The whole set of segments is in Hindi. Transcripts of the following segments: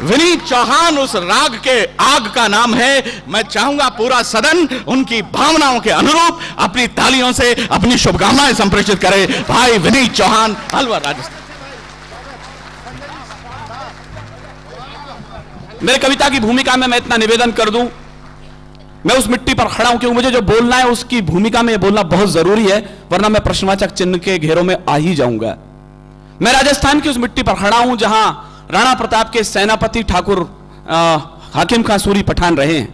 विनीत चौहान उस राग के आग का नाम है। मैं चाहूंगा पूरा सदन उनकी भावनाओं के अनुरूप अपनी तालियों से अपनी शुभकामनाएं संप्रेषित करे। भाई विनीत चौहान, अलवर, राजस्थान। मेरे कविता की भूमिका में मैं इतना निवेदन कर दूं, मैं उस मिट्टी पर खड़ा हूं क्योंकि मुझे जो बोलना है उसकी भूमिका में बोलना बहुत जरूरी है, वरना मैं प्रश्नवाचक चिन्ह के घेरों में आ ही जाऊंगा। मैं राजस्थान की उस मिट्टी पर खड़ा हूं जहां राणा प्रताप के सेनापति ठाकुर हाकिम खां सूरी पठान रहे हैं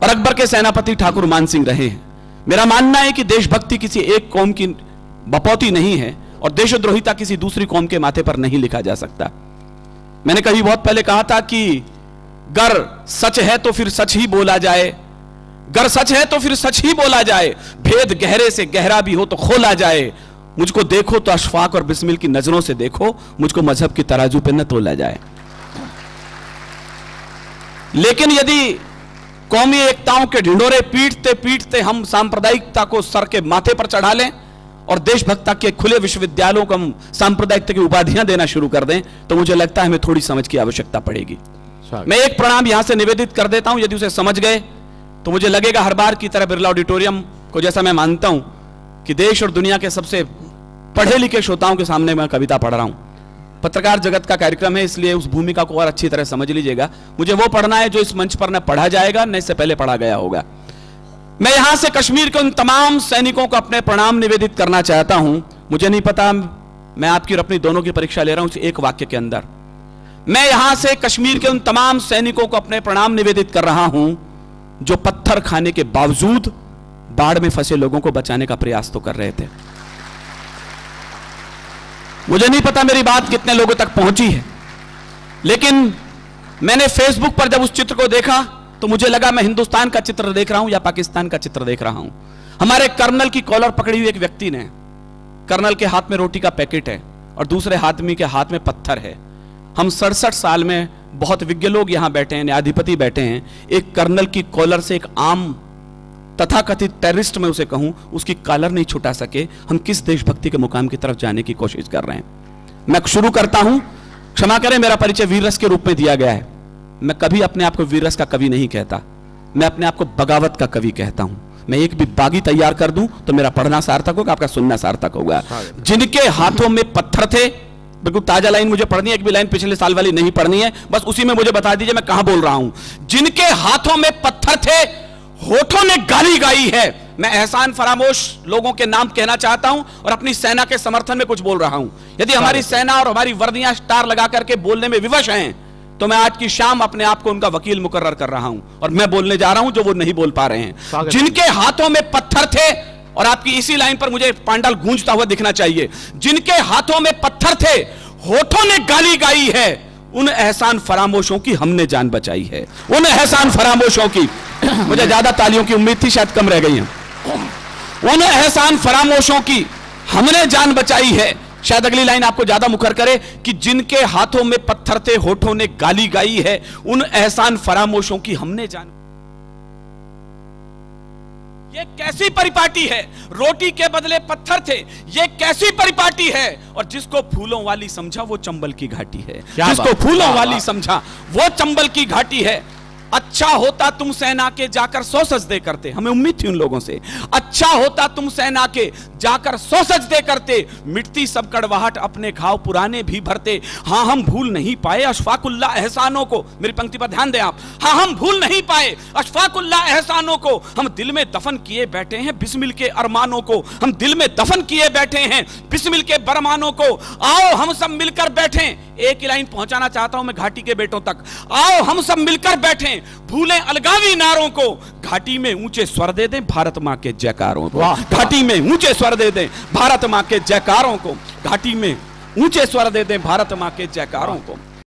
और अकबर के सेनापति ठाकुर मान सिंह रहे हैं। मेरा मानना है कि देशभक्ति किसी एक कौम की बपौती नहीं है और देशद्रोहिता किसी दूसरी कौम के माथे पर नहीं लिखा जा सकता। मैंने कभी बहुत पहले कहा था कि गर सच है तो फिर सच ही बोला जाए, गर सच है तो फिर सच ही बोला जाए, भेद गहरे से गहरा भी हो तो खोला जाए। मुझको देखो तो अशफाक और बिस्मिल की नजरों से देखो, मुझको मजहब की तराजू पे न तोला जाए। लेकिन यदि कौमी एकताओं के ढिंढोरे पीटते पीटते हम सांप्रदायिकता को सर के माथे पर चढ़ा लें और देशभक्ति के खुले विश्वविद्यालयों को हम सांप्रदायिकता की उपाधियां देना शुरू कर दें, तो मुझे लगता है हमें थोड़ी समझ की आवश्यकता पड़ेगी। मैं एक प्रणाम यहां से निवेदित कर देता हूं, यदि उसे समझ गए तो मुझे लगेगा हर बार की तरह बिरला ऑडिटोरियम को, जैसा मैं मानता हूं कि देश और दुनिया के सबसे पढ़े लिखे श्रोताओं के सामने मैं कविता पढ़ रहा हूं। पत्रकार जगत का कार्यक्रम है, इसलिए उस भूमिका को और अच्छी तरह समझ लीजिएगा। मुझे वो पढ़ना है जो इस मंच पर न पढ़ा जाएगा न इससे पहले पढ़ा गया होगा। मैं यहां से कश्मीर के उन तमाम सैनिकों को अपने प्रणाम निवेदित करना चाहता हूं। मुझे नहीं पता, मैं आपकी और अपनी दोनों की परीक्षा ले रहा हूं इस एक वाक्य के अंदर। मैं यहां से कश्मीर के उन तमाम सैनिकों को अपने प्रणाम निवेदित कर रहा हूं जो पत्थर खाने के बावजूद बाढ़ में फंसे लोगों को बचाने का प्रयास तो कर रहे थे। मुझे नहीं पता मेरी बात कितने लोगों तक पहुंची है, लेकिन मैंने फेसबुक पर जब उस चित्र को देखा तो मुझे लगा मैं हिंदुस्तान का चित्र देख रहा हूं या पाकिस्तान का चित्र देख रहा हूं। हमारे कर्नल की कॉलर पकड़ी हुई एक व्यक्ति ने, कर्नल के हाथ में रोटी का पैकेट है और दूसरे आदमी के हाथ में पत्थर है। हम 67 साल में बहुत विज्ञ लोग यहां बैठे हैं, न्यायाधिपति बैठे हैं, एक कर्नल की कॉलर से एक आम तथाकथित टेररिस्ट में उसे कहूं उसकी कॉलर नहीं छुटा सके। हम किस देशभक्ति के मुकाम की तरफ जाने की कोशिश कर रहे हैं। मैं शुरू करता हूं, क्षमा करें मेरा परिचय वीररस के रूप में दिया गया है। मैं कभी अपने आप को वीररस का कवि नहीं कहता, मैं अपने आप को बगावत का कवि कहता हूं। मैं एक भी बागी तैयार कर दूं तो मेरा पढ़ना सार्थक होगा, आपका सुनना सार्थक होगा। जिनके हाथों में पत्थर थे, बिल्कुल ताजा लाइन मुझे पढ़नी है, एक भी लाइन पिछले साल वाली नहीं पढ़नी है, बस उसी में मुझे बता दीजिए मैं कहां बोल रहा हूं। जिनके हाथों में पत्थर थे, होठों ने गाली गाई है। मैं एहसान फरामोश लोगों के नाम कहना चाहता हूं और अपनी सेना के समर्थन में कुछ बोल रहा हूं। यदि हमारी सेना और हमारी वर्दियां स्टार लगा करके बोलने में विवश हैं तो मैं आज की शाम अपने आप को उनका वकील मुकर्रर कर रहा हूं और मैं बोलने जा रहा हूं जो वो नहीं बोल पा रहे हैं। जिनके हाथों में पत्थर थे, और आपकी इसी लाइन पर मुझे पांडाल गूंजता हुआ दिखना चाहिए, जिनके हाथों में पत्थर थे, होठों ने गाली गाई है, उन एहसान फरामोशों की हमने जान बचाई है। उन एहसान फरामोशों की, मुझे ज्यादा तालियों की उम्मीद थी, शायद कम रह गई हैं। उन एहसान फरामोशों की हमने जान बचाई है। शायद अगली लाइन आपको ज्यादा मुखर करे कि जिनके हाथों में पत्थर थे, होठों ने गाली गाई है, उन एहसान फरामोशों की हमने जान। ये कैसी परिपाटी है, रोटी के बदले पत्थर थे, ये कैसी परिपाटी है। और जिसको फूलों वाली समझा वो चंबल की घाटी है, जिसको फूलों वाली समझा वो चंबल की घाटी है। अच्छा होता तुम सेना के जाकर 100 सजदे करते, हमें उम्मीद थी उन लोगों से। अच्छा होता तुम सेना के जाकर 100 सजदे करते, मिटती सब कड़वाहट अपने घाव पुराने भी भरते। हाँ हम भूल नहीं पाए अशफाकुल्लाह एहसानों को, मेरी पंक्ति पर ध्यान दें आप। हाँ हम भूल नहीं पाए अशफाकुल्लाह एहसानों को, हम दिल में दफन किए बैठे हैं बिस्मिल के अरमानों को, हम दिल में दफन किए बैठे हैं बिस्मिल के बरमानों को। आओ हम सब मिलकर बैठें, एक ही लाइन पहुंचाना चाहता हूं मैं घाटी के बेटों तक। आओ हम सब मिलकर बैठें, भूलें अलगावी नारों को, घाटी में ऊंचे स्वर दे दें भारत मां के जयकारों को। घाटी में ऊंचे स्वर दे दें भारत मां के जयकारों को, घाटी में ऊंचे स्वर दे दें भारत मां के जयकारों को।